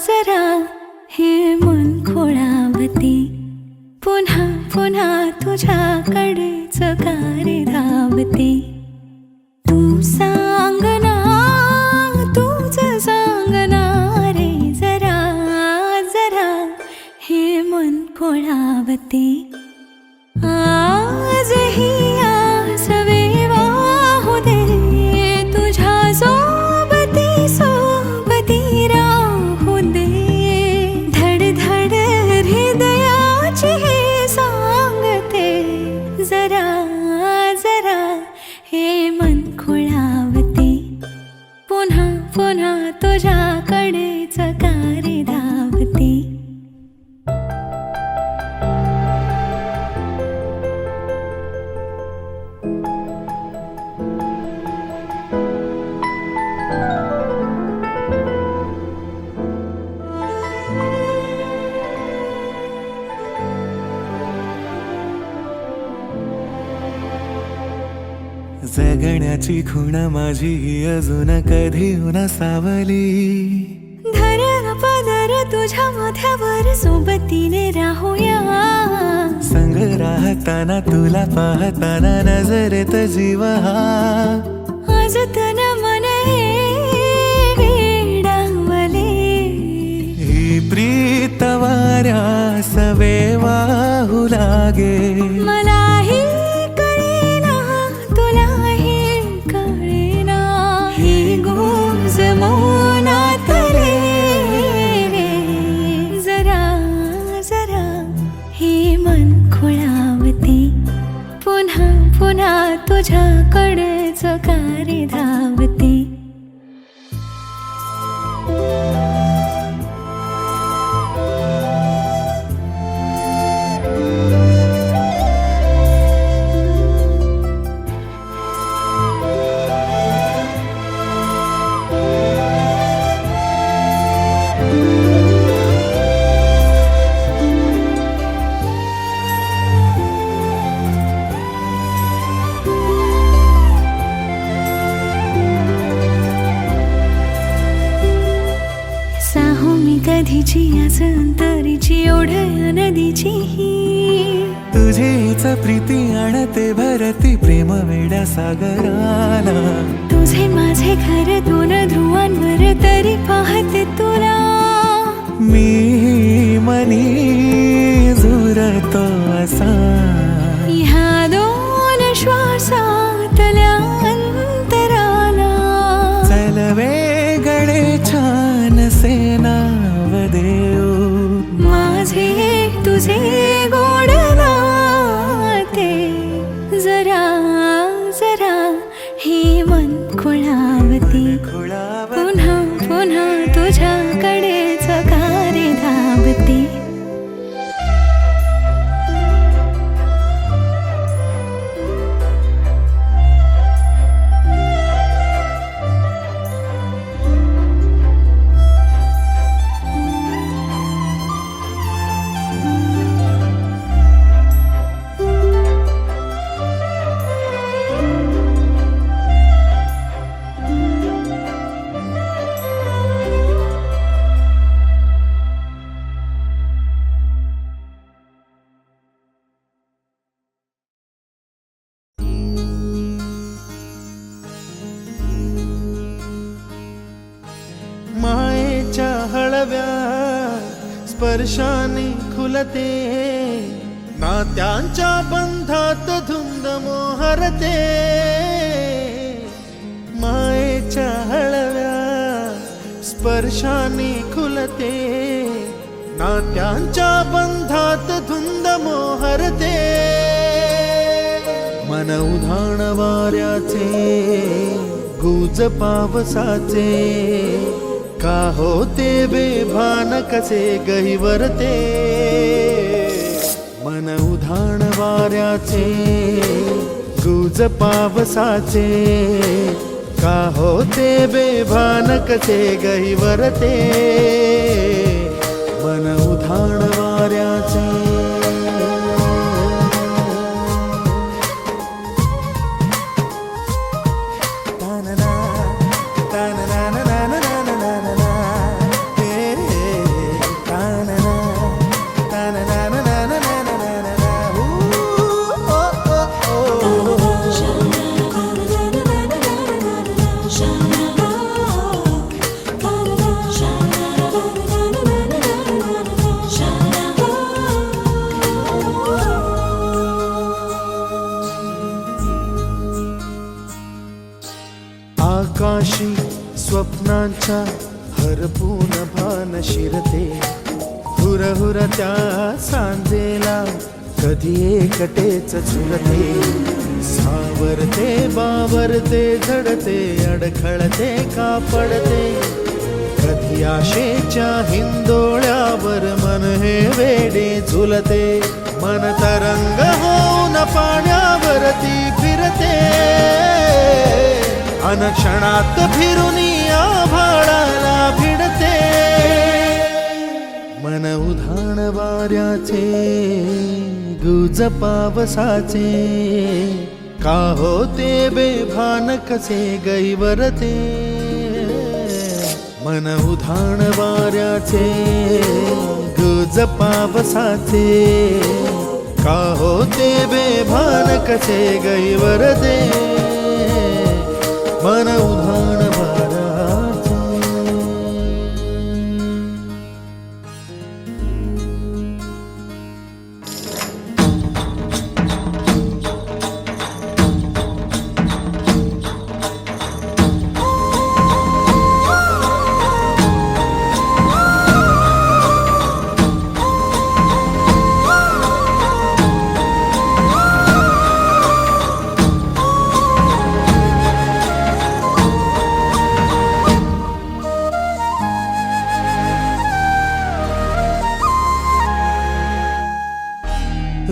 जरा हे मन खोळावते, पुन्हा पुन्हा तुझ्याकडेच का रे धावते. तू सांग ना, तूच सांग ना रे, जरा जरा हे मन खोळावते. आजही आस वाहू दे, तुझ्या सोबती सोबती राहू दे. धड धड हृदयाची हे सांगते, जरा जरा हे मन खोळावते, पुन्हा पुन्हा तुझ्याकडेच का रे धावते. जगण्याची खूण माझी अजून कधी न सावली. धर पदर तुझ्या माथ्यावर, सोबतीने राहूया. संग राहताना तुला पाहताना नजरेत जीव हा. आज तन मन हे वेडावले, ही प्रीत वाऱ्यास वाहू लागे. मलाही कळेना तुलाही कळेना, हे गोज मौनातले रे. जरा जरा हे मन खोळावते, पुन्हा पुन्हा तुझ्याकडेच का रे धावते. कधीची आज अंतरीची ओढ नदीची ही. तुझीच प्रीती आणते भरती प्रेम वेड्या सागराला. तुझे माझे घर दोन ध्रुवांवर, तरी पाहते तुला. मी मनी झुरतो असा, ह्या दोन श्वासातल्या अंतराला. चल वेगळे छान से नाव देऊ, माझे तुझे गोड नाते. जरा जरा हे मन खोळावते, पुन्हा पुन्हा तुझ्याकडेच का रे धावते. मायेच्या हळव्या स्पर्शाने खुलते, नात्यांच्या बंधात धुंद मोहरते. मायेच्या हळव्या स्पर्शाने खुलते, नात्यांच्या बंधात धुंद मोहरते. मन उधाण वाऱ्याचे, गुज पावसाचे, का होते बेभान कसे गहिवरते. मन उधाण वाऱ्याचे, गुज पावसाचे, का होते बेभान कसे गहिवरते. मन उधाण वाऱ्याचे. आकाशी स्वप्नांच्या हरपून भान शिरते, हुरहुर त्या सांजेला कधी एकटेच झुलते, सावरते बावरते झडते अडखळते का पडते, कधी आशेच्या हिंदोळ्यावर मन हे वेडे झुलते, मन तरंग होऊन पाण्यावरती फिरते, अनक्षणात फिरून आभाळाला भिडते, मन उधाण वाऱ्याचे गुज पावसाचे, का होते बेभान कसे गैवरते, मन उधाण वाऱ्याचे गुज पावसाचे, का होते बेभान कसे गैवरते, मन उधाण वाऱ्याचे.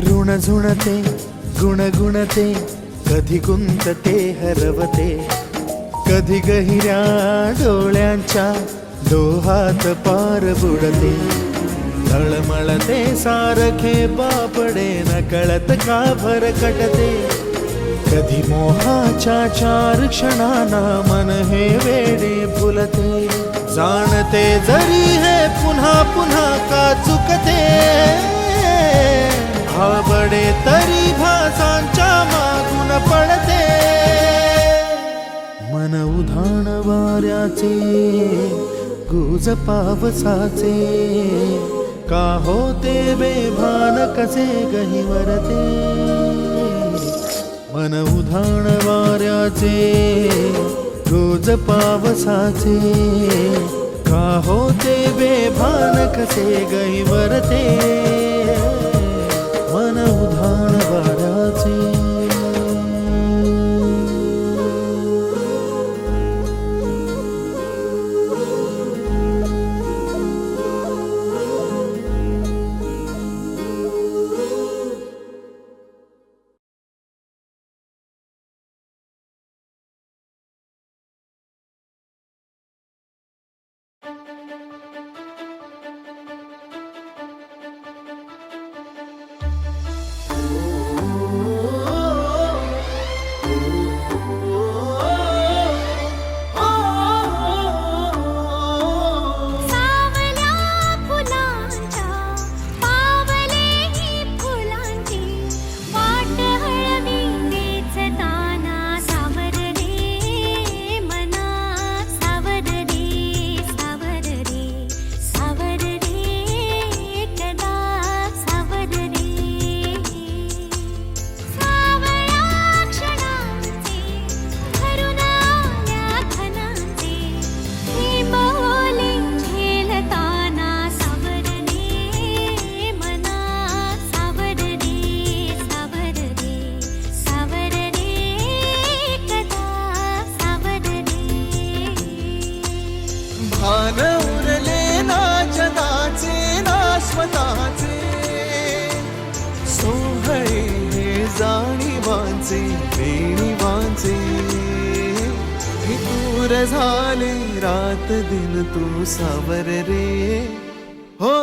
ऋण झुणते गुणगुणते, कधी गुंतते हरवते, कधी गहिऱ्या डोळ्यांच्या डोहात पार बुडते, तळमळते सारखे बापडे नकळत का भरकटते, कधी मोहाच्या चार क्षणांना मन हे वेडे भुलते, जाणते जरी हे पुन्हा पुन्हा का चुकते, आवडे तरी भासांच्या मागून पडते, मन उधाण वाऱ्याचे गुज पावसाचे, का होते बेभान कसे गहिवरते, मन उधाण वाऱ्याचे गुज पावसाचे, का होते बेभान कसे गहिवरते, मन उधाण वाऱ्याचे. भान उरले ना जगाचे ना स्वतःचे, सोहळे हे जाणीवांचे देणीवांचे, दूर झाले रात दिन तू सावर रे, हो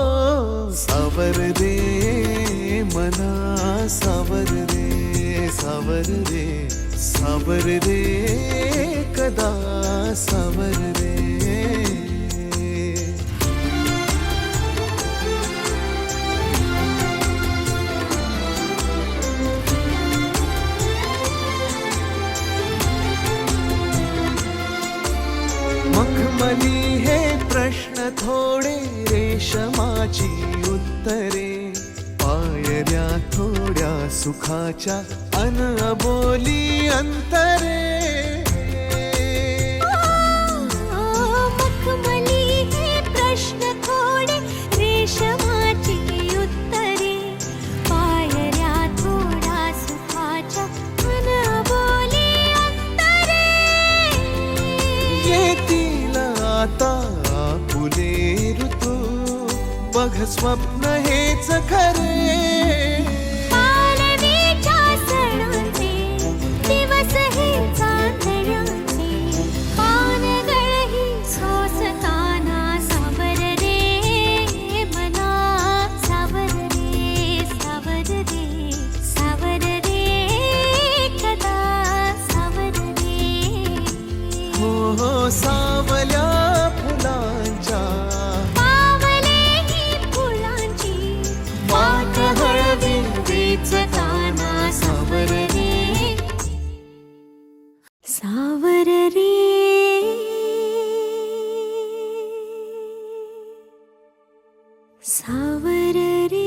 सावर रे मना सावर रे, सावर रे सावर रे कदा सावर रे. मखमली हे प्रश्न थोडे रेशमाची उत्तरे, पायऱ्या थोड्या सुखाच्या अन अबोली अंतरे, येतील आता फुले ऋतू, बघ स्वप्न हेच खरे. पालवीच्या सणाचे दिवस हे चांदण्याचे, पानगळही सोसताना सावर रे मना, सावर रे, सावर रे, सावर रे कदा, सावर रे. हो हो सावल्या फुलांच्या, पावलेही फुलांची वाट हळवी वेचताना सावर रे, सावर रे, सावर रे.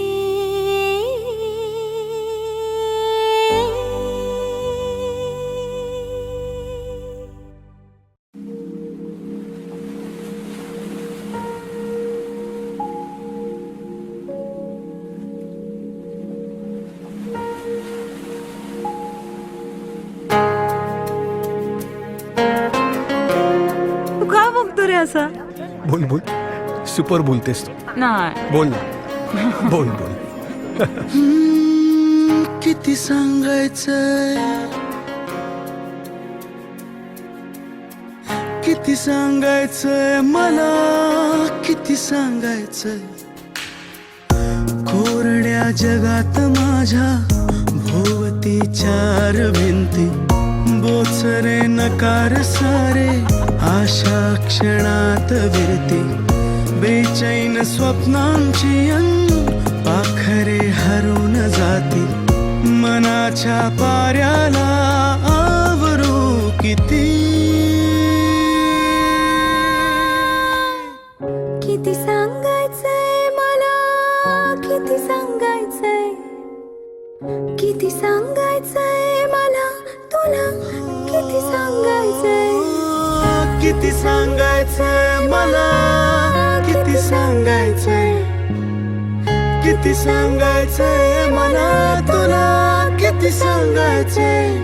तू का बघतो रे असा? बोल बोल, सुपर बोलतेस तू. नाही. बोल ना, बोल बोल. किती सांगायचंय, किती सांगायचंय मला, किती सांगायचंय. कोरड्या जगात माझ्या भोवती चार भिंती, बोचरे नकार सारे आशा क्षणात विरती. बेचैन स्वप्नांची पाखरे हरून जाती, मनाच्या पाऱ्याला आवरू किती. किती सांगायचंय मला, किती सांगायचंय, किती सांगायचंय मला तुला, किती सांगायचंय. किती सांगायचंय मला, किती सांगायचंय, किती सांगायचंय मला तुला, किती सांगायचंय.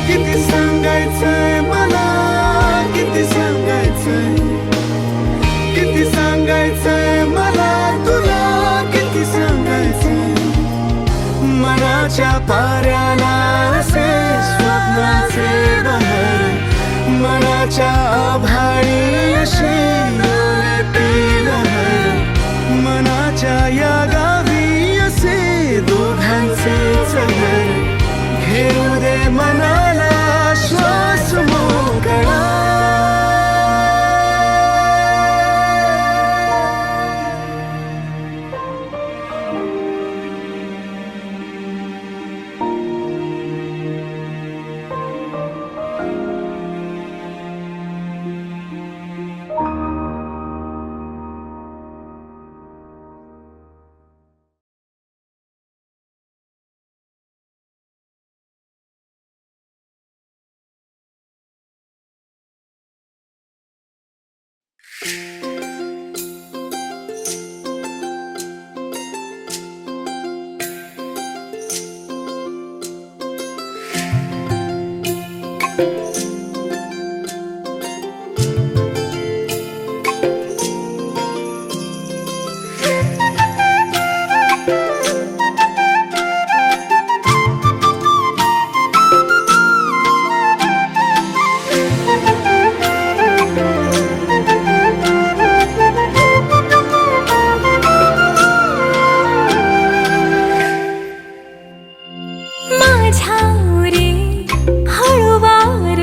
किती सांगायचंय मला, किती सांगायचंय, किती सांगायचंय मला तुला, किती सांगायचंय. मनाच्या पाऱ्याला असे स्वप्नाचे बहर, मनाच्या आभाळी अशी डोलती लहर. मनाच्या या गावी असे दोघांचेच घर, घेऊ दे मनाला श्वास मोकळा. माझ्या रे हळूवार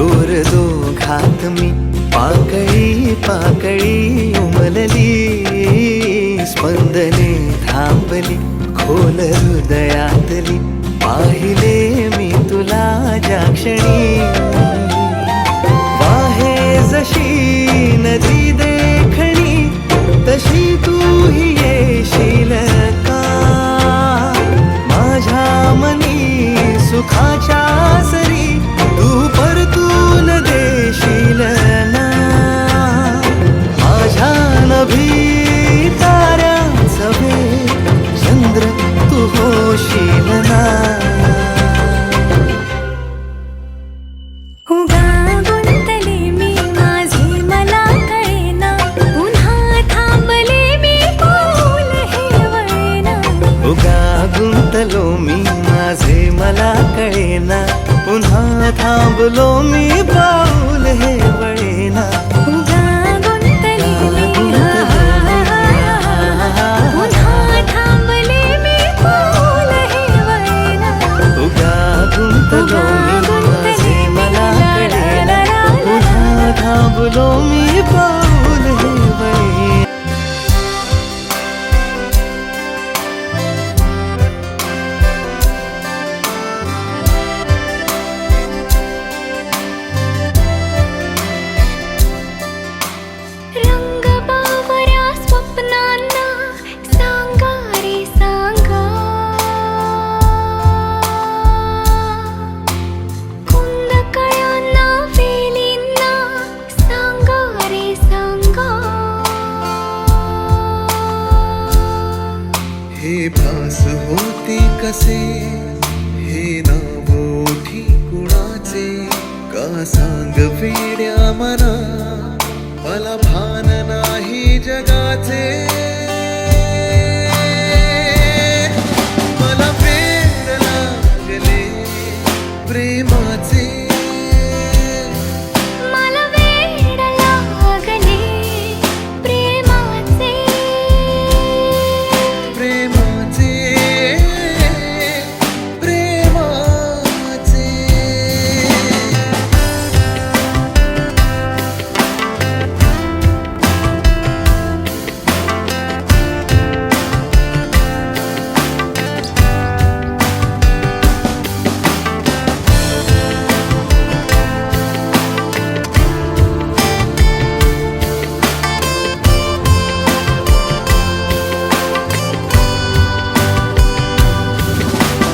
थोर दोघात मी पाकळी पाकळी उमलली, स्पंदने थांबली खोल हृदयातली, पाहिले मी तुला ज्या क्षणी, वाहे जशी नदी देखणी तशी तूही येशील का, माझ्या मनी सुखाच्या सरी तू परतून देशील ना, माझ्या नभी ताऱ्याचा वेग चंद्र तू होशील ना. उगा गुंतले मी माझे मला कळेना, पुन्हा थांबले मी पाऊल हे वळेना. उगा गुंतलो मी माझे मला कळेना, पुन्हा थांबलो मी पाऊल हे वळेना. उगा गुंतले मी पुन्हा थांबले मी पाऊल हे वळेना. उगा गुंतलो मी माझे मला कळेना, पुन्हा थांबलो मी पाऊल हे वळेना. रंग बावऱ्या स्वप्नांना सांगा रे सांगा, कुंद कळ्यांना वेलींना सांगा रे सांगा. हे भास होते कसे, हे नाव ओठी कुणाचे, का सांग वेड्या मना, मला भान नाही जगाचे. मला वेड लागले प्रेमाचे, मला वेड लागले प्रेमाचे. प्रेमाचे प्रेमाचे.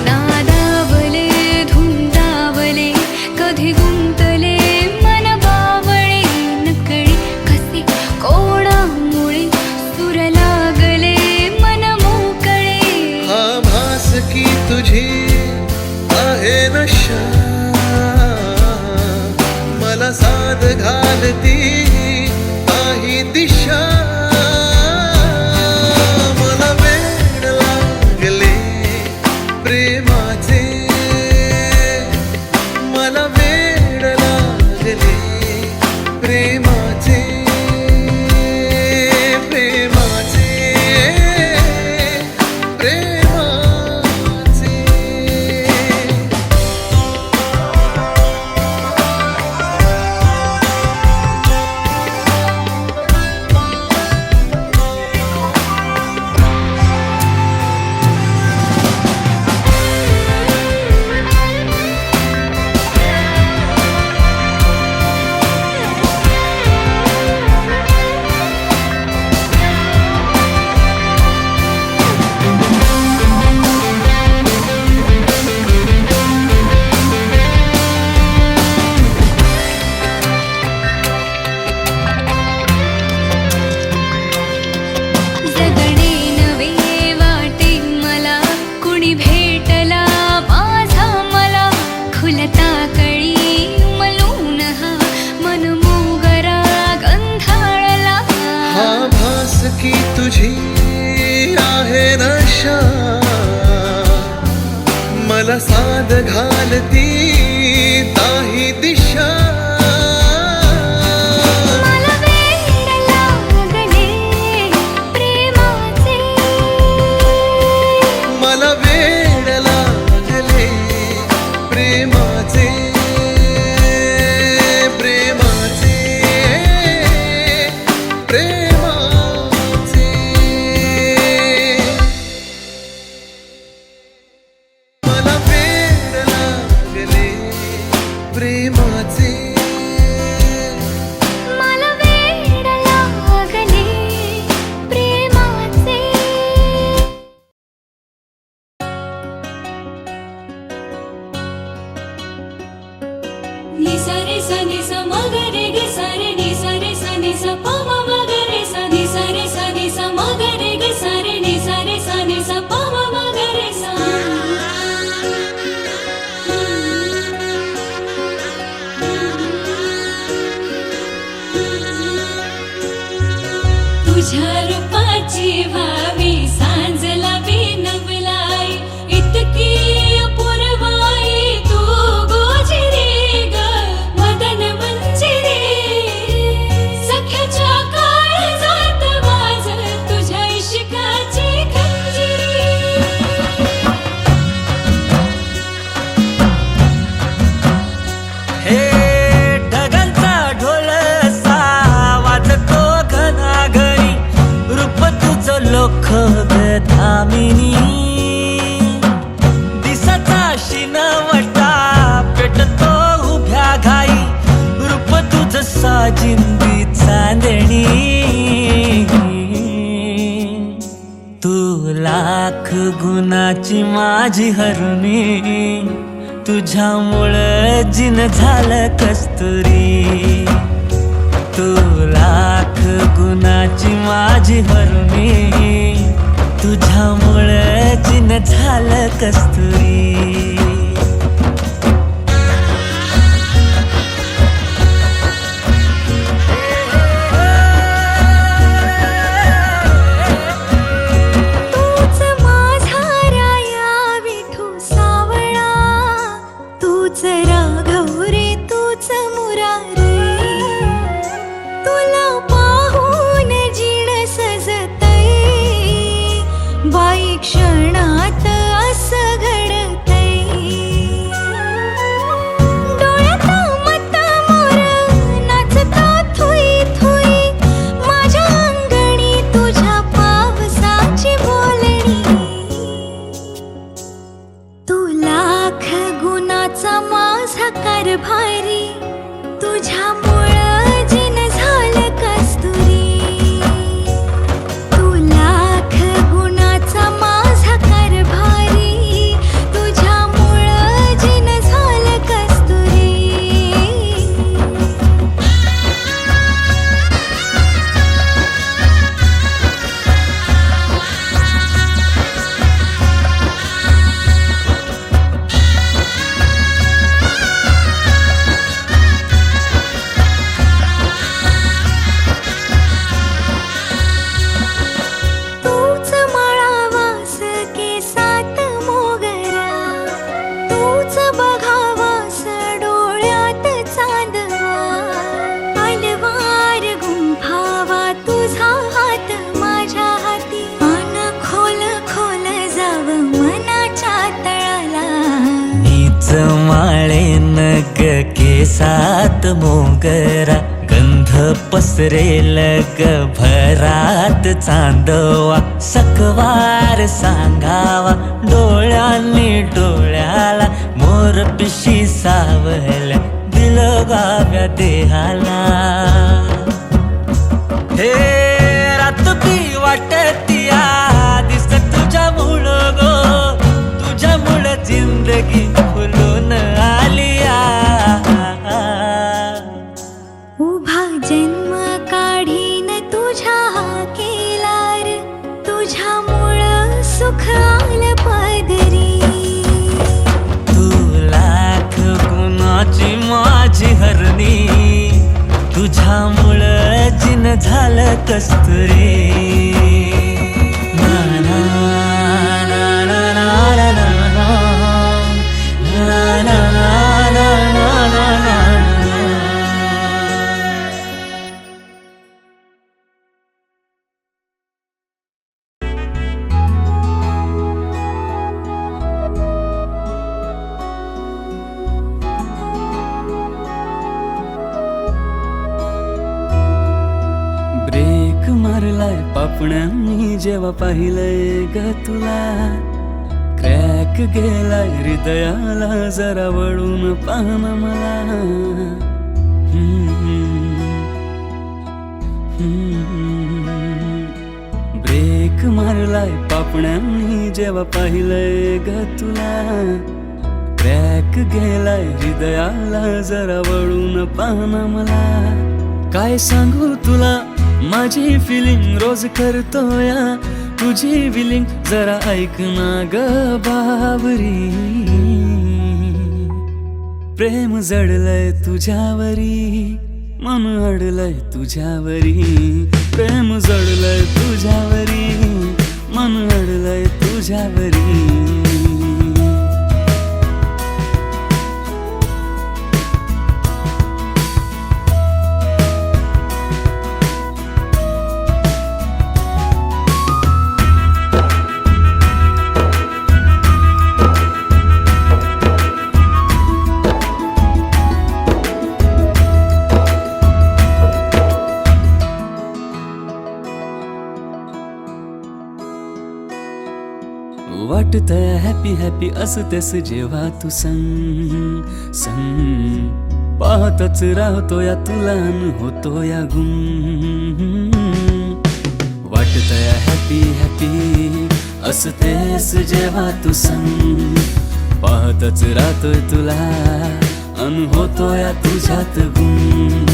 नादावले धुंदावले कधी गुंतले मन बावळे, नकळी कसे कोणामुळे सुर लागले मन मोकळे. हा भास की तुझी आहे नशा, मला साध घालती काही दिशा. मला वेड लागले प्रेमाचे, मला वेड लागले प्रेमाचे. प्रेमाचे प्रेमाचे. की तुझी आहे नशा, मला साध घालती नाही दिशा. मला वेड लागले प्रेमाचे, मला वेड लागले प्रेमाचे. प्रेमाचे मला वेड लागले प्रेमाचे. नि सा रे सा नि सा म ग रे ग सा रे नि सा रे सा नि सा प म म ग रे सा नि सा रे सा नि सा म ग रे ग सा रे नि सा रे सा नि सा प म म ग रे सा. तुझ्या रूपाची व्हावी सांजला बिनवलाई इतकी अपूर्वाई तू गोजिरे ग मदन मंजिरे. सख्याच्या काळजात वाज तुझ्या इश्काची खंजिरी. हे ढगांचा ढोल असा वाजतो घनाघरी रूप तुझं लोख धामिनी. दिसाचा शिनवटा पेटतो उभ्या घाई रूप तुझं साजिंदी चांदणी. तू लाख गुणाची माझी हरुणी तुझ्यामुळं जिन झालं कस्तुरी. तू लाख गुणाची माझी हरुणी तुझ्यामुळं जिन झालं कस्तुरी. तूच माझा राया विठू सावळा. तूच राघव रे तूच मुरारी. तुला पाहून जीण सजतय बाई क्षणात असं घडतय. डोळ्यात मत मोर नाचता थुई थुई माझ्या अंगणी तुझ्या पावसाची बोलणी. तू लाख गुणाचा माझा कारभारी तुझ्यामुळं जिन झालं कस्तुरी. तू लाख गुणाचा माझा कारभारी तुझ्यामुळं जिन झालं कस्तुरी. तूच माळावास केसात मोगरा. तूच बघावास डोळ्यात चांदवा. अलवार गुंफावा तुझा हात माझ्या हाती. मन खोल खोल जाव मनाच्या तळाला. नीच माळेन ग केसात मोगरा गंध पसरेल ग भरात चांदवा. सकवार सांगावा डोळ्यांनी डोळ्याला मोर पिशी सावल्या दिल गाव्या देहाला. हे रात बी वाटतिया दिस तुझ्या मुळ गो तुझ्यामुळं जिंदगी फुलून आलिया. उभा जन्म काढीन तुझ्या केलार. तुझ्यामुळं सुख आलं पदरी. तू लाख गुणाची माझी हरणी तुझ्यामुळं जिन झालं कस्तुरी. ना ना ना ना ना ना ना ना ना ना ना ना ना. मारलाय पापण्यांनी जेव्हा पाहिलंय ग तुला. क्रॅक गेलाय हृदयाला जरा वळून पाहना मला ब्रेक मारलाय पापण्यांनी जेव्हा पाहिलंय ग तुला क्रॅक गेलाय हृदयाला जरा वळून पाहना मला काय सांगू तुला माझी फिलिंग रोज करतोया तुझी विलिंग जरा ऐक ना ग बावरी प्रेम जडलंय तुझ्यावरी मन अडलंय तुझ्यावरी प्रेम जडलंय तुझ्यावरी मन अडलंय तुझ्यावरी वाटतंय हॅपी हॅपी असतेस जेव्हा तू संग संग पाहतच राहतो या तुला न होतो या गुम वाटतंय हॅपी हॅपी असतेस जेव्हा तू संग पाहतच राहतोय तुला अन होतो या तुझ्यात गुम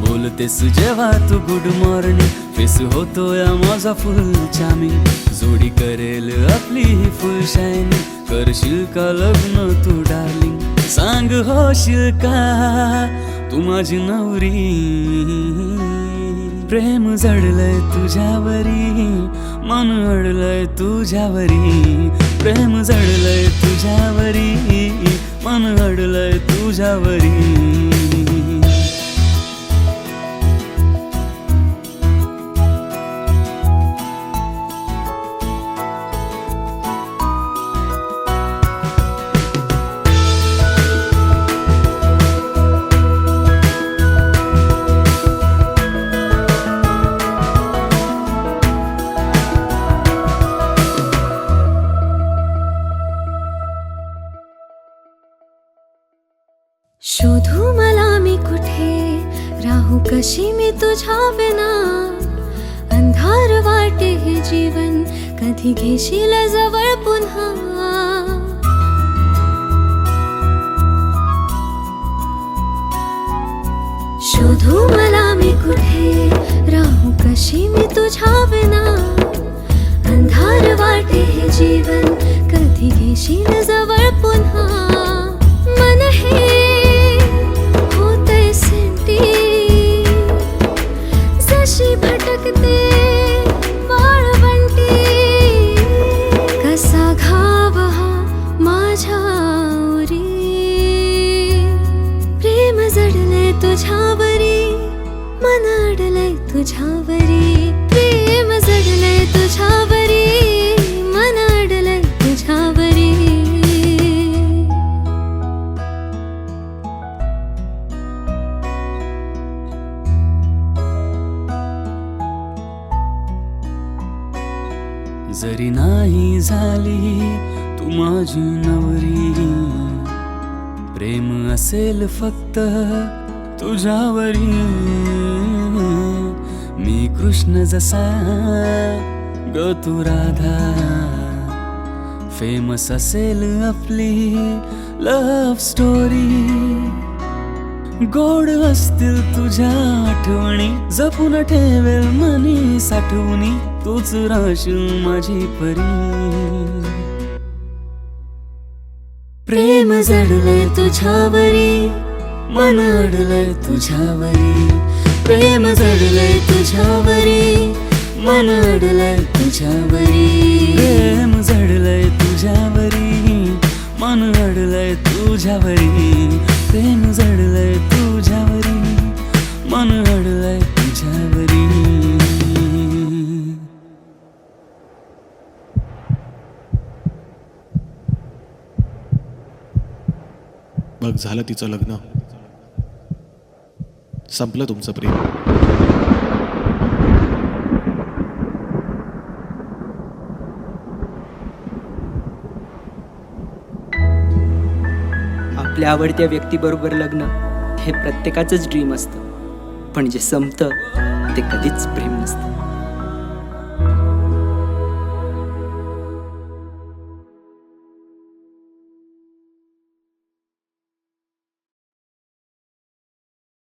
बोलतेस जेव्हा तू गुड मॉर्निंग फेस होतो या माझा फुल चार्मिंग जोडी करेल आपली ही फुल शायनिंग करशील का लग्न तू डार्लिंग सांग होशील का तू माझी नवरी प्रेम जडलंय तुझ्यावरी मन अडलंय तुझ्यावरी प्रेम जडलंय तुझ्यावरी मन अडलंय तुझ्यावरी शोधू मला मी कुठे राहू कशी मी तुझ्या विना अंधार वाटे हे जीवन कधी घेशील जवळ पुन्हा शोधू मला मी कुठे राहू कशी मी तुझ्या विना अंधार वाटे हे जीवन कधी घेशील जवळ पुन्हा मन हे जशी भटकते वाळवंटी कसा घाव हा माझ्या उरी प्रेम जडलंय तुझ्यावरी मन अडलंय तुझ्यावरी प्रेम जडलंय तुझ्यावरी मन अडलंय तुझ्यावरी जरी नाही झाली तू माझी नवरी प्रेम असेल फक्त तुझ्यावरी मी कृष्ण जसा ग तू राधा फेमस असेल आपली लव्ह स्टोरी गोड असतील तुझ्या आठवणी जपून ठेवेल मनी साठवणी तूच राहशील माझी परी प्रेम जडलंय तुझ्यावरी मन अडलंय तुझ्यावरी प्रेम जडलंय तुझ्यावरी मन अडलंय तुझ्यावरी प्रेम जडलंय तुझ्यावरी मन अडलंय तुझ्यावरी प्रेम जडलंय तुझ्यावरी मन अडलंय तुझ्यावरी बघ झालं तिचं लग्न संपलं तुमचं प्रेम आपल्या आवडत्या व्यक्तीबरोबर लग्न हे प्रत्येकाचंच ड्रीम असतं, पण जे संपतं ते कधीच प्रेम नसतं.